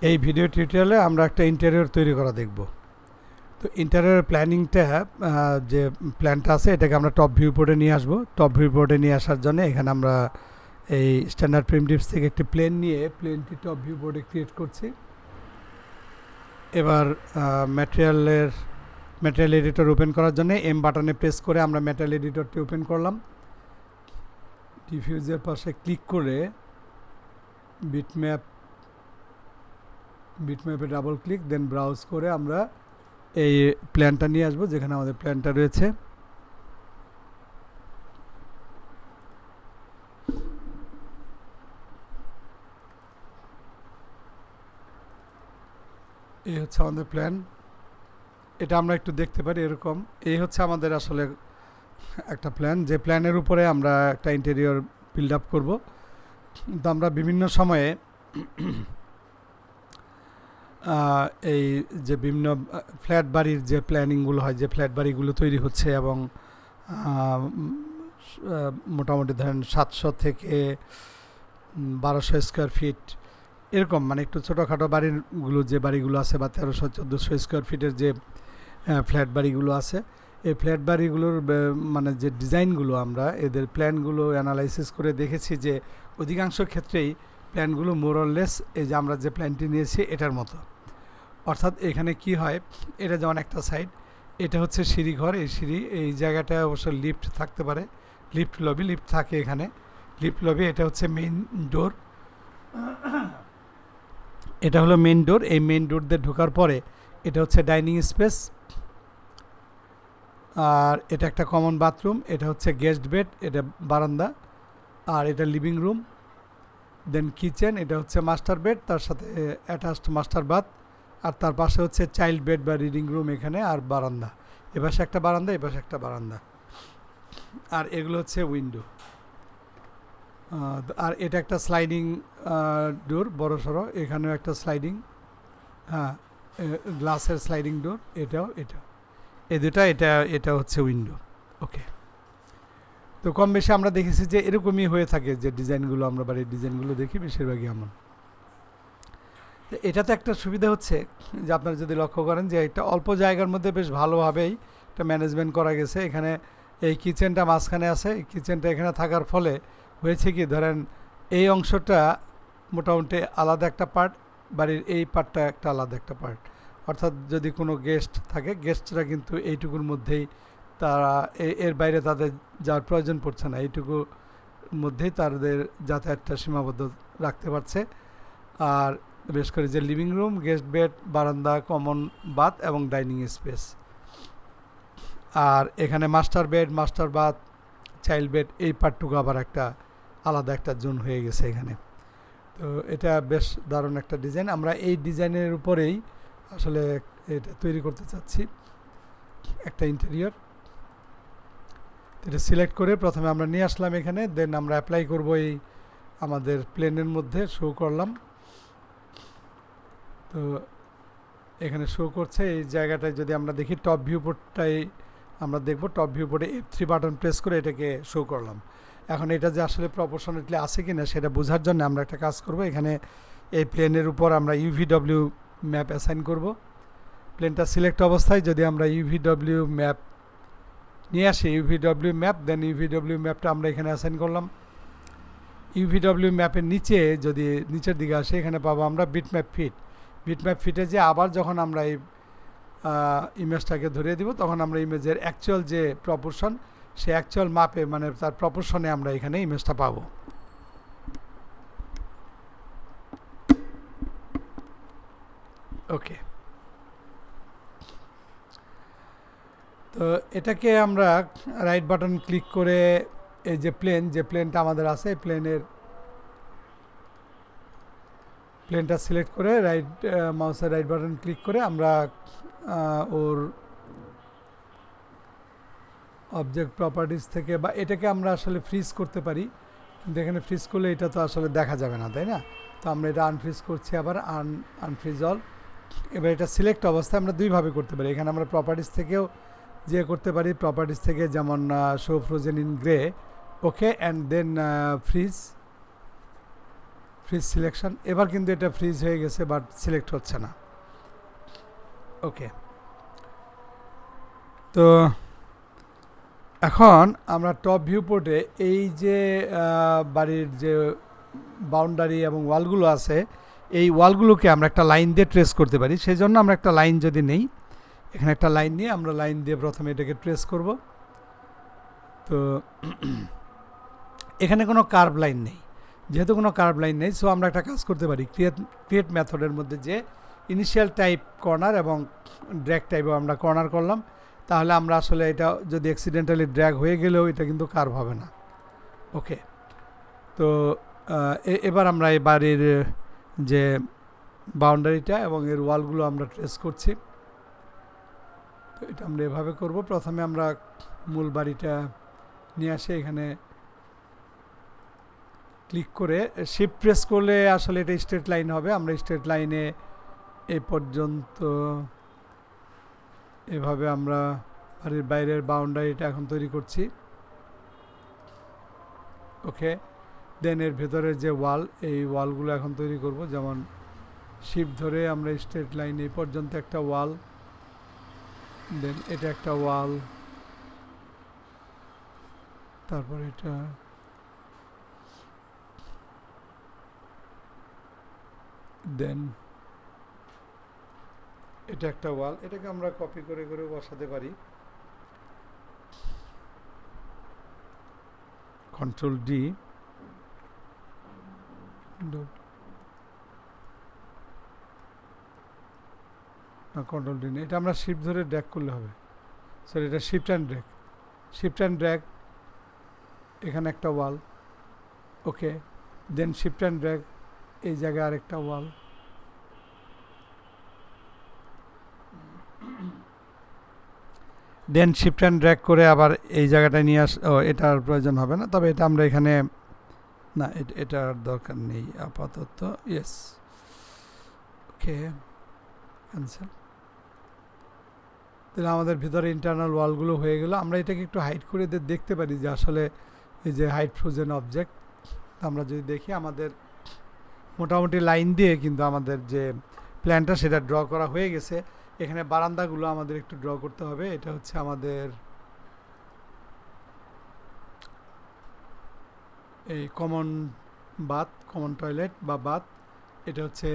এই ভিডিও টিউটোরিয়ালে আমরা একটা ইন্টেরিয়র তৈরি করা দেখব। তো ইন্টেরিয়র প্ল্যানিংটা যে প্ল্যানটা আছে এটাকে আমরা টপ ভিউ বোর্ডে নিয়ে আসব। টপ ভিউ বোর্ডে নিয়ে আসার জন্য এখানে আমরা এই স্ট্যান্ডার্ড প্রিমিটিভস থেকে একটি প্লেন নিয়ে প্লেনটি টপ ভিউ বোর্ডে ক্রিয়েট করছি। এবার ম্যাটেরিয়াল এডিটর ওপেন করার জন্য এম বাটনে প্রেস করে আমরা ম্যাটেরিয়াল এডিটরটি ওপেন করলাম। ডিফিউজের পাশে ক্লিক করে বিটম্যাপে ডাবল ক্লিক দেন ব্রাউজ করে আমরা এই প্ল্যানটা নিয়ে আসবো যেখানে আমাদের প্ল্যানটা রয়েছে। এই হচ্ছে আমাদের প্ল্যান। এটা আমরা একটু দেখতে পারি এরকম। এই হচ্ছে আমাদের আসলে একটা প্ল্যান, যে প্ল্যানের উপরে আমরা একটা ইন্টেরিয়র বিল্ড আপ করবো। তো আমরা বিভিন্ন সময়ে এই যে বিভিন্ন ফ্ল্যাট বাড়ির যে প্ল্যানিংগুলো হয়, যে ফ্ল্যাট বাড়িগুলো তৈরি হচ্ছে এবং মোটামুটি ধরেন 700 থেকে 1200 স্কোয়ার ফিট এরকম, মানে একটু ছোটোখাটো বাড়িগুলো যে বাড়িগুলো আছে বা 1300-1400 স্কোয়ার ফিটের যে ফ্ল্যাট বাড়িগুলো আছে, এই ফ্ল্যাট বাড়িগুলোর মানে যে ডিজাইনগুলো আমরা এদের প্ল্যানগুলো অ্যানালাইসিস করে দেখেছি যে অধিকাংশ ক্ষেত্রেই প্ল্যানগুলো মোরলেস এই যে আমরা যে প্ল্যানটি নিয়েছি এটার মতো। অর্থাৎ এখানে কি হয়, এটা যেমন একটা সাইড, এটা হচ্ছে সিঁড়িঘর, এই জায়গাটায় অবশ্য লিফট থাকতে পারে, লিফট থাকে এখানে লিফট লবি। এটা হচ্ছে মেইন ডোর, এটা হলো মেইন ডোর। এই মেইন ডোর দিয়ে ঢোকার পরে এটা হচ্ছে ডাইনিং স্পেস, আর এটা একটা কমন বাথরুম, এটা হচ্ছে গেস্ট বেড, এটা বারান্দা, আর এটা লিভিং রুম, দেন কিচেন, এটা হচ্ছে মাস্টার বেড, তার সাথে অ্যাটাচড মাস্টার বাথ, আর তার পাশে হচ্ছে চাইল্ড বেড বা রিডিং রুম এখানে, আর বারান্দা, এপাশে একটা বারান্দা, এপাশে একটা বারান্দা, আর এগুলো হচ্ছে উইন্ডো। আর এটা একটা স্লাইডিং ডোর বড় সড়ো, এখানেও একটা স্লাইডিং, হ্যাঁ গ্লাসের স্লাইডিং ডোর, এটা এই দুটা, এটা হচ্ছে উইন্ডো। ওকে, তো কম বেশি আমরা দেখেছি যে এরকমই হয়ে থাকে, যে ডিজাইনগুলো আমরা বাড়ির ডিজাইনগুলো দেখি বেশিরভাগই এমন। তো এটাতে একটা সুবিধা হচ্ছে যে আপনারা যদি লক্ষ্য করেন যে একটা অল্প জায়গার মধ্যে বেশ ভালোভাবেই একটা ম্যানেজমেন্ট করা গেছে। এখানে এই কিচেনটা মাঝখানে আছে, এই কিচেনটা এখানে থাকার ফলে হয়েছে কি, ধরেন এই অংশটা মোটামুটি আলাদা একটা পার্ট, বাড়ির এই পার্টটা একটা আলাদা একটা পার্ট। অর্থাৎ যদি কোনো গেস্ট থাকে, গেস্টরা কিন্তু এইটুকুর মধ্যেই তারা এর বাইরে তাদের যাওয়ার প্রয়োজন পড়ছে না, এইটুকুর মধ্যেই তাদের যাতায়াতটা সীমাবদ্ধ রাখতে পারছে। আর বেশ করে যে লিভিং রুম, গেস্ট বেড, বারান্দা, কমন বাথ এবং ডাইনিং স্পেস, আর এখানে master bed, master bath, child bed, এই পার্টটুকু আবার একটা আলাদা একটা জোন হয়ে গেছে এখানে। তো এটা বেশ দারুণ একটা ডিজাইন। আমরা এই ডিজাইনের উপরেই আসলে এটা তৈরি করতে চাচ্ছি একটা ইন্টেরিয়র। এটা সিলেক্ট করে প্রথমে আমরা নিয়ে আসলাম এখানে, দেন আমরা অ্যাপ্লাই করব এই আমাদের প্লেনের মধ্যে, শো করলাম। তো এখানে শো করছে এই জায়গাটায়। যদি আমরা দেখি টপ ভিউ বোর্ডটাই আমরা দেখব, টপ ভিউ বোর্ডে F3 বাটন প্রেস করে এটাকে শো করলাম। এখন এটা যে আসলে প্রপোর্শনেটলি আছে কিনা সেটা বোঝার জন্য আমরা একটা কাজ করব, এখানে এই প্লেনের উপর আমরা UVW ম্যাপ অ্যাসাইন করব। প্লেনটা সিলেক্ট অবস্থায় যদি আমরা UVW ম্যাপ নিয়ে আসি, UVW ম্যাপ, দেন UVW ম্যাপটা আমরা এখানে অ্যাসাইন করলাম। UVW ম্যাপের নিচে যদি নিচের দিকে আসে, এখানে পাবো আমরা বিটম্যাপ ফিটে যে আবার যখন আমরা এই ইমেজটাকে ধরিয়ে দিব, তখন আমরা ইমেজের অ্যাকচুয়াল যে প্রপোর্শন, সে অ্যাকচুয়াল মাপে মানে তার প্রপোর্শনে আমরা এখানে ইমেজটা পাবো। ওকে, তো এটাকে আমরা রাইট বাটন ক্লিক করে এই যে প্লেনটা আমাদের আছে, প্লেনটা সিলেক্ট করে মাউসের রাইট বাটন ক্লিক করে আমরা ওর অবজেক্ট প্রপার্টিস থেকে, বা এটাকে আমরা আসলে ফ্রিজ করতে পারি, কিন্তু এখানে ফ্রিজ করলে এটা তো আসলে দেখা যাবে না, তাই না? তো আমরা এটা আনফ্রিজ করছি, আবার আনফ্রিজ অল। এবার এটা সিলেক্ট অবস্থায় আমরা দুইভাবে করতে পারি। এখানে আমরা প্রপার্টিস থেকেও যে করতে পারি, প্রপার্টিস থেকে যেমন show frozen in grey, okay, and then freeze selection, এবার কিন্তু এটা ফ্রিজ হয়ে গেছে বাট সিলেক্ট হচ্ছে না। ওকে, তো এখন আমরা টপ ভিউ পোর্টে এই যে বাড়ির যে বাউন্ডারি এবং ওয়ালগুলো আছে, এই ওয়ালগুলোকে আমরা একটা লাইন দিয়ে ট্রেস করতে পারি। সেই জন্য আমরা একটা লাইন যদি নেই, এখানে একটা লাইন নিয়ে আমরা লাইন দিয়ে প্রথমে এটাকে ট্রেস করব। তো এখানে কোনো কার্ভ লাইন নেই, যেহেতু কোনো কার্ভ লাইন নেই, সো আমরা একটা কাজ করতে পারি, ক্রিয়েট মেথডের মধ্যে যে ইনিশিয়াল টাইপ কর্নার এবং ড্র্যাগ টাইপও আমরা কর্নার করলাম, তাহলে আমরা আসলে এটা যদি অ্যাক্সিডেন্টালি ড্র্যাগ হয়ে গেলেও এটা কিন্তু কার্ভ হবে না। ওকে, তো এবার আমরা এই বাড়ির যে বাউন্ডারিটা এবং এর ওয়ালগুলো আমরা ট্রেস করছি। তো এটা আমরা এভাবে করব। প্রথমে আমরা মূল বাড়িটা নিয়ে আসে এখানে ক্লিক করে শিফট প্রেস করলে আসলে এটা স্ট্রেট লাইন হবে। আমরা স্ট্রেট লাইনে এই পর্যন্ত এভাবে আমরা বাড়ির বাইরের বাউন্ডারিটা এখন তৈরি করছি। ওকে, দেন এর ভেতরের যে ওয়াল, এই ওয়ালগুলো এখন তৈরি করব। যেমন শিফট ধরে আমরা স্ট্রেট লাইন এই পর্যন্ত একটা ওয়াল, দেন এটা একটা ওয়াল, তারপর এটা, দেন এটা একটা ওয়াল। এটাকে আমরা কপি করে করে বসাতে পারি, কন্ট্রোল ডি, না কন্ট্রোল ডি না, এটা আমরা শিফট ধরে ড্র্যাগ করলে হবে। স্যার এটা shift and drag, shift and drag, এখানে একটা ওয়াল। ওকে, দেন শিফট অ্যান্ড ড্র্যাগ, এই জায়গায় আরেকটা ওয়াল। দেন শিফট অ্যান্ড ড্র্যাগ করে আবার এই জায়গাটায় নিয়ে এটার প্রয়োজন হবে না, তবে এটা আমরা এখানে, না এটার দরকার নেই আপাতত। ইয়েস, ওকে, ক্যান্সেল। তাহলে আমাদের ভিতরে ইন্টারনাল ওয়ালগুলো হয়ে গেল। আমরা এটাকে একটু হাইড করে দেখতে পারি যে আসলে এই যে হাইড ফ্রোজেন অবজেক্ট, আমরা যদি দেখি আমাদের মোটামুটি লাইন দিয়ে কিন্তু আমাদের যে প্ল্যানটা সেটা ড্র করা হয়ে গেছে। এখানে বারান্দাগুলো আমাদের একটু ড্র করতে হবে। এটা হচ্ছে আমাদের এই কমন বাথ, কমন টয়লেট বা বাথ। এটা হচ্ছে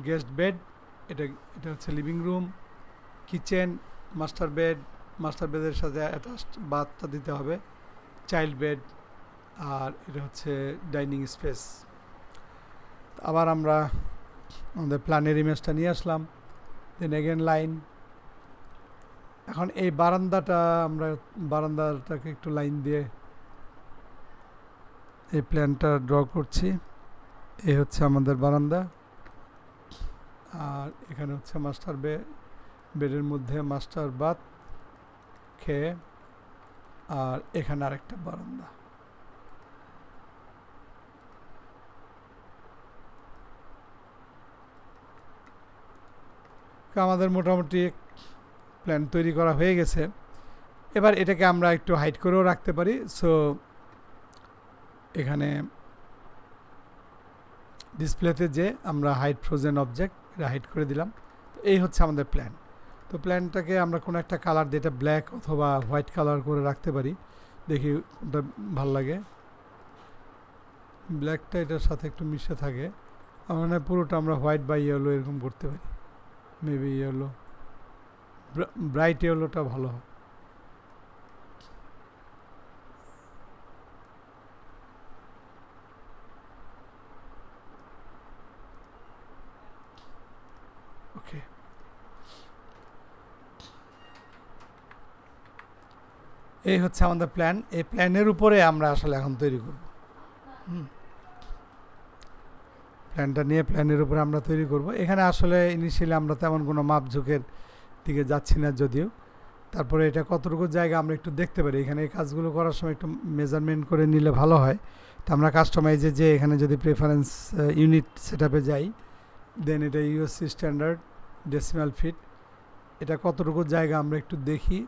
গেস্ট বেড, এটা হচ্ছে living room, kitchen, master bed, master বেডের সাথে অ্যাটাচড বাথটা দিতে হবে, চাইল্ড বেড, আর এটা হচ্ছে ডাইনিং স্পেস। আবার আমরা আমাদের প্ল্যানের ইমেজটা নিয়ে আসলাম, দেন এগেন লাইন। এখন এই বারান্দাটা আমরা বারান্দাটাকে একটু লাইন দিয়ে এই প্ল্যানটা ড্র করছি। এই হচ্ছে আমাদের বারান্দা, আর এখানে হচ্ছে মাস্টার বেডের মধ্যে মাস্টার বাথ, খেয়ে, আর এখানে আরেকটা বারান্দা। আমাদের মোটামুটি প্ল্যান তৈরি করা হয়ে গেছে। এবার এটাকে আমরা একটু হাইড করেও রাখতে পারি। সো এখানে ডিসপ্লেতে যে আমরা হাইড ফ্রোজেন অবজেক্ট, এটা হাইড করে দিলাম। তো এই হচ্ছে আমাদের প্ল্যান। তো প্ল্যানটাকে আমরা কোনো একটা কালার দিয়ে, এটা ব্ল্যাক অথবা হোয়াইট কালার করে রাখতে পারি, দেখি কোনটা ভাল লাগে। ব্ল্যাকটা এটার সাথে একটু মিশে থাকে, আমার মনে হয় পুরোটা আমরা হোয়াইট বা ইয়েলো এরকম করতে পারি। মেবি ইয়েলো, ব্রাইট ইয়েলোটা ভালো হয়। ওকে, এই হচ্ছে আমাদের প্ল্যান। এই প্ল্যানের উপরে আমরা আসলে এখন তৈরি করব। প্ল্যানটা নিয়ে প্ল্যানের উপরে আমরা তৈরি করব। এখানে আসলে ইনিশিয়ালি আমরা তেমন কোনো মাপঝোঁকের দিকে যাচ্ছি না যদিও, তারপরে এটা কতটুকু জায়গা আমরা একটু দেখতে পারি। এখানে এই কাজগুলো করার সময় একটু মেজারমেন্ট করে নিলে ভালো হয়। তো আমরা কাস্টমাইজে যে এখানে যদি প্রেফারেন্স ইউনিট সেটআপে যাই, দেন এটা ইউএসসি স্ট্যান্ডার্ড ডেসিমাল ফিট, এটা কতটুকু জায়গা আমরা একটু দেখি।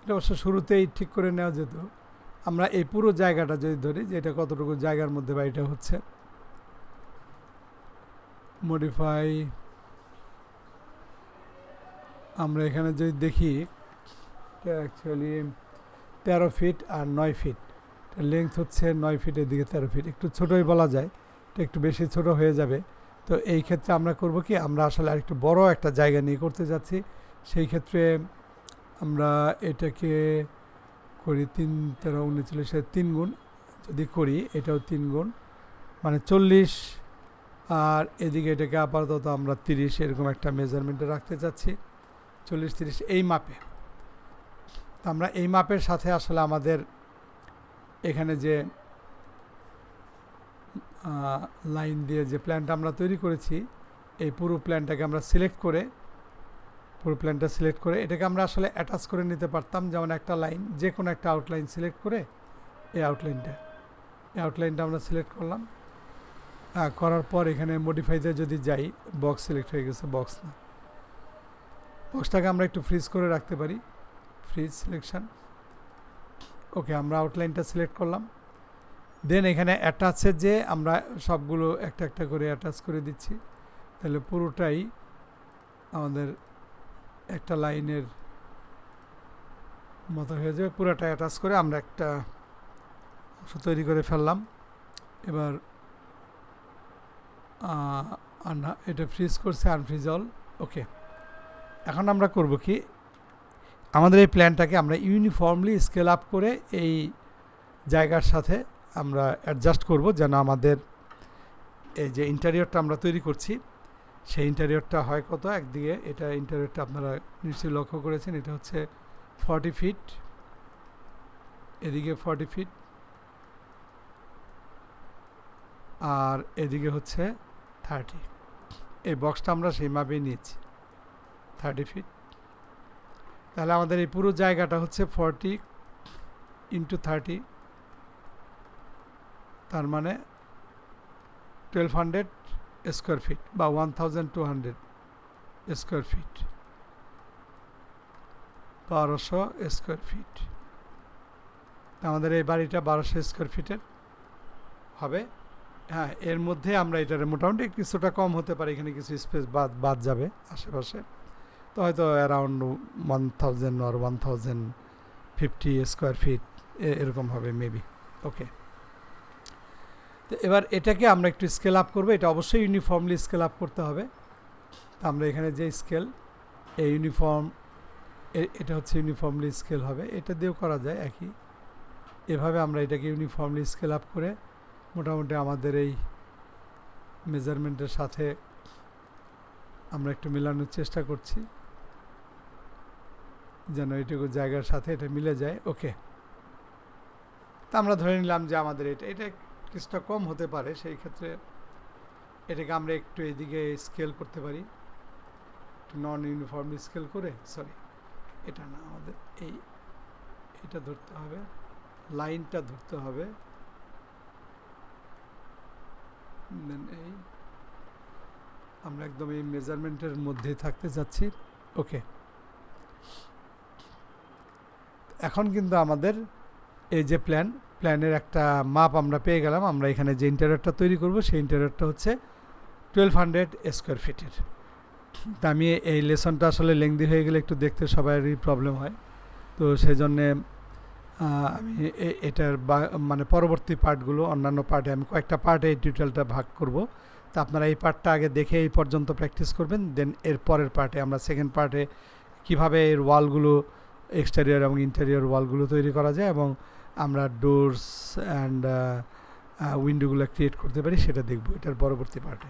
এটা অবশ্য শুরুতেই ঠিক করে নেওয়া যেত। আমরা এই পুরো জায়গাটা যদি ধরি যে এটা কতটুকু জায়গার মধ্যে বাড়িটা হচ্ছে, মডিফাই, আমরা এখানে যদি দেখি অ্যাকচুয়ালি 13 ফিট আর 9 ফিট, লেন্থ হচ্ছে 9 ফিট, এদিকে 13 ফিট, একটু ছোটোই বলা যায়, এটা একটু বেশি ছোট হয়ে যাবে। তো এই ক্ষেত্রে আমরা করব কি, আমরা আসলে আরেকটু বড় একটা জায়গা নিয়ে করতে যাচ্ছি। সেই ক্ষেত্রে আমরা এটাকে করি 3 13 39 3 গুণ যদি করি, এটাও 3 গুণ মানে 40, আর এদিকে এটাকে আপাতত আমরা 30 এরকম একটা মেজারমেন্টে রাখতে চাচ্ছি, 40 30 এই মাপে। তো আমরা এই মাপের সাথে আসলে আমাদের এখানে যে লাইন দিয়ে যে প্ল্যানটা আমরা তৈরি করেছি, এই পুরো প্ল্যানটাকে আমরা সিলেক্ট করে, পুরো প্ল্যানটা সিলেক্ট করে এটাকে আমরা আসলে অ্যাটাচ করে নিতে পারতাম। যেমন একটা লাইন, যে কোনো একটা আউটলাইন সিলেক্ট করে এই আউটলাইনটা আমরা সিলেক্ট করলাম, করার পর এখানে মডিফাইতে যদি যাই, বক্স সিলেক্ট হয়ে গেছে, বক্স না, বক্সটাকে আমরা একটু ফ্রিজ করে রাখতে পারি, ফ্রিজ সিলেকশন। ওকে, আমরা আউটলাইনটা সিলেক্ট করলাম, দেন এখানে অ্যাটাচের যে আমরা সবগুলো একটা একটা করে অ্যাটাচ করে দিচ্ছি, তাহলে পুরোটাই আমাদের একটা লাইনের মতো হয়ে যাবে। পুরোটা অ্যাটাচ করে আমরা একটা অংশ তৈরি করে ফেললাম। এবার এটা ফ্রিজ করছে, আনফ্রিজ অল। ওকে, এখন আমরা করব কি, আমাদের এই প্ল্যানটাকে আমরা ইউনিফর্মলি স্কেল আপ করে এই জায়গার সাথে আমরা অ্যাডজাস্ট করব, যেন আমাদের এই যে ইন্টেরিয়রটা আমরা তৈরি করছি, সেই ইন্টেরিয়রটা হয় কত, একদিকে এটা ইন্টেরিয়রটা আপনারা নিশ্চয়ই লক্ষ্য করেছেন, এটা হচ্ছে 40 ফিট, এদিকে 40 ফিট, আর এদিকে হচ্ছে 30। এই বক্সটা আমরা সেই মাপেই নিয়েছি, 30 ফিট। তাহলে আমাদের এই পুরো জায়গাটা হচ্ছে 40 ইন্টু 30, তার মানে 1200 স্কোয়ার ফিট বা 1200 স্কোয়ার ফিট, 1200 স্কোয়ার ফিট। আমাদের এই বাড়িটা 1200 স্কোয়ার ফিটের হবে। হ্যাঁ, এর মধ্যে আমরা এটার মোটামুটি কিছুটা কম হতে পারে, এখানে কিছু স্পেস বাদ যাবে আশেপাশে, তো হয়তো অ্যারাউন্ড 1000 or 1050 স্কোয়ার ফিট এরকম হবে মেবি। ওকে, তো এবার এটাকে আমরা একটু স্কেল আপ করবো, এটা অবশ্যই ইউনিফর্মলি স্কেল আপ করতে হবে। তো আমরা এখানে যে স্কেল, এই ইউনিফর্ম, এটা হচ্ছে ইউনিফর্মলি স্কেল হবে, এটা দিয়েও করা যায় একই, এভাবে আমরা এটাকে ইউনিফর্মলি স্কেল আপ করে মোটামুটি আমাদের এই মেজারমেন্টের সাথে আমরা একটু মেলানোর চেষ্টা করছি, যেন এইটুকু জায়গার সাথে এটা মিলে যায়। ওকে, তা আমরা ধরে নিলাম যে আমাদের এটা কিছুটা কম হতে পারে, সেই ক্ষেত্রে এটাকে আমরা একটু এদিকে স্কেল করতে পারি, একটু নন ইউনিফর্মলি স্কেল করে, সরি এটা না, আমাদের এটা ধরতে হবে, লাইনটা ধরতে হবে, দেন আমরা একদম এই মেজারমেন্টের মধ্যে থাকতে যাচ্ছি। ওকে, এখন কিন্তু আমাদের এই যে প্ল্যানের একটা মাপ আমরা পেয়ে গেলাম। আমরা এখানে যে ইন্টেরিয়রটা তৈরি করব, সেই ইন্টেরিয়রটা হচ্ছে 1200 স্কোয়ার ফিটের। তা আমি এই লেসনটা আসলে লেংদি হয়ে গেলে একটু দেখতে সবারই প্রবলেম হয়, তো সেই জন্যে আমি এটার মানে পরবর্তী পার্টগুলো, অন্যান্য পার্টে আমি কয়েকটা পার্টে এই টিউটোরিয়ালটা ভাগ করব। তা আপনারা এই পার্টটা আগে দেখে এই পর্যন্ত প্র্যাকটিস করবেন, দেন এর পরের পার্টে আমরা সেকেন্ড পার্টে কীভাবে এর ওয়ালগুলো, এক্সটেরিয়র এবং ইন্টেরিয়র ওয়ালগুলো তৈরি করা যায় এবং আমরা ডোরস অ্যান্ড উইন্ডোগুলো ক্রিয়েট করতে পারি, সেটা দেখব এটার পরবর্তী পার্টে।